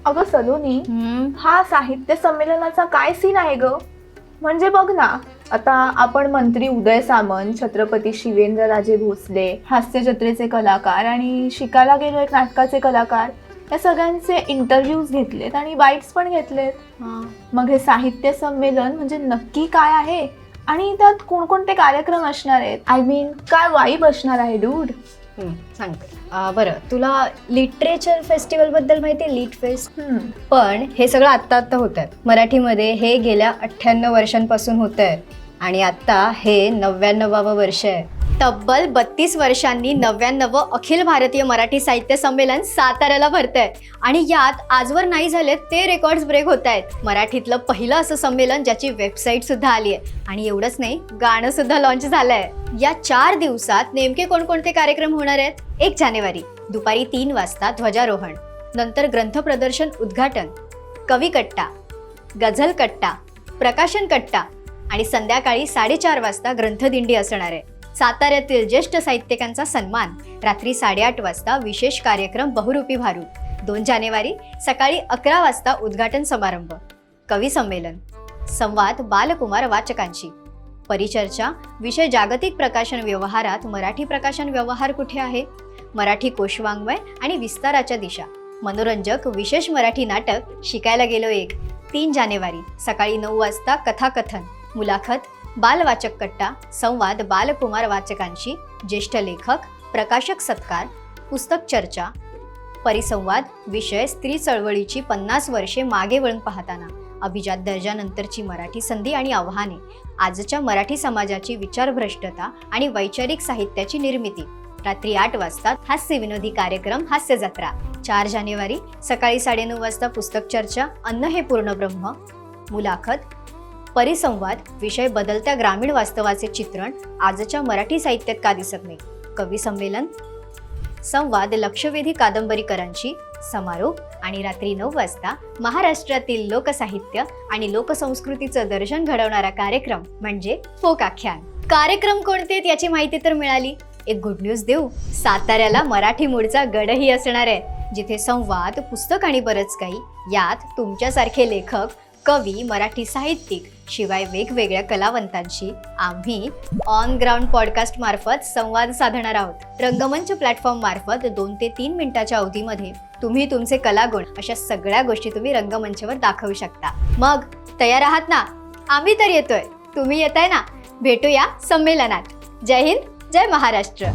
अगं सलोनी, हा साहित्य संमेलनाचा काय सीन आहे ग? म्हणजे बघ ना, आता आपण मंत्री उदय सामंत, छत्रपती शिवेंद्रराजे भोसले, हास्य जत्रेचे कलाकार आणि शिकायला गेलो एक नाटकाचे कलाकार, या सगळ्यांचे इंटरव्ह्यूज घेतलेत आणि बाईट्स पण घेतलेत. मग हे साहित्य संमेलन म्हणजे नक्की काय आहे आणि त्यात कोणकोणते कार्यक्रम असणार आहेत? आय मीन काय वाईब असणार आहे डूड? सांगते. बरं, तुला लिटरेचर फेस्टिवल बद्दल माहिती आहे? Lit fest. पण हे सगळं आत्ता होत आहे मराठीमध्ये. हे गेल्या 98 वर्षांपासून होत आहे आणि आता हे 99वं वर्ष आहे. तब्बल 32 वर्षांनी 99वं अखिल भारतीय मराठी साहित्य संमेलन साताऱ्याला भरतंय आणि यात आजवर नाही झालेत ते रेकॉर्ड्स ब्रेक होत आहेत. मराठीतलं पहिलं असं संमेलन ज्याची वेबसाईट सुद्धा आली आहे आणि एवढंच नाही, गाणं सुद्धा लॉन्च झालंय. या 4 दिवसात नेमके कोणकोणते कार्यक्रम होणार आहेत? 1 जानेवारी दुपारी 3 वाजता ध्वजारोहण, नंतर ग्रंथ प्रदर्शन उद्घाटन, कवी कट्टा, गझल कट्टा, प्रकाशन कट्टा आणि संध्याकाळी 4:30 वाजता ग्रंथदिंडी असणार आहे. साताऱ्यातील ज्येष्ठ साहित्यिकांचा सन्मान. रात्री 8:30 वाजता विशेष कार्यक्रम बहुरूपी भारू. 2 जानेवारी सकाळी 11 वाजता उद्घाटन समारंभ. कवी संमेलन, संवाद बालकुमार वाचकांशी, परिचर्चा, विषय जागतिक प्रकाशन व्यवहारात मराठी प्रकाशन व्यवहार कुठे आहे, मराठी कोशवाङ्मय आणि विस्ताराच्या दिशा, मनोरंजक विशेष मराठी नाटक शिकायला गेलो एक. 3 जानेवारी सकाळी 9 वाजता कथाकथन, मुलाखत, बालवाचक कट्टा, संवाद बालकुमार वाचकांशी, ज्येष्ठ लेखक, प्रकाशक सत्कार, पुस्तक चर्चा, परिसंवाद, विषय स्त्री चळवळीची 50 वर्षे मागे वळून पाहताना, अभिजात दर्जानंतरची मराठी संधी आणि आव्हाने, आजच्या मराठी समाजाची विचारभ्रष्टता आणि वैचारिक साहित्याची निर्मिती. रात्री 8 वाजता हास्य विनोदी कार्यक्रम हास्य जत्रा. 4 जानेवारी सकाळी 9:30 वाजता पुस्तक चर्चा, अन्न हे पूर्ण ब्रह्म, मुलाखत, परिसंवाद, विषय बदलत्या ग्रामीण वास्तवाचे चित्रण, आजच्या मराठी साहित्यात का दिसत नाही, कवी संमेलन, संवाद लक्षवेधी कादंबरीकरांची, समारोप आणि रात्री 9 वाजता महाराष्ट्रातील लोकसाहित्य आणि लोकसंस्कृतीचं दर्शन घडवणारा कार्यक्रम म्हणजे फोक आख्यान. कार्यक्रम कोणते आहेत याची माहिती तर मिळाली. एक गुड न्यूज देऊ, साताऱ्याला मराठी मूळचा गडही असणार आहे, जिथे संवाद, पुस्तक आणि बरंच काही. यात तुमच्यासारखे लेखक, कवी, मराठी साहित्यिक शिवाय वेगवेगळ्या कलावंतांशी आम्ही ऑन ग्राउंड पॉडकास्ट मार्फत संवाद साधणार आहोत. रंगमंच प्लॅटफॉर्म मार्फत 2 ते 3 मिनिटाच्या अवधीमध्ये तुम्ही तुमचे कलागुण अशा सगळ्या गोष्टी तुम्ही रंगमंचावर दाखवू शकता. मग तयार आहात ना? आम्ही तर येतोय, तुम्ही येताय ना? भेटूया संमेलनात. जय हिंद, जय महाराष्ट्र.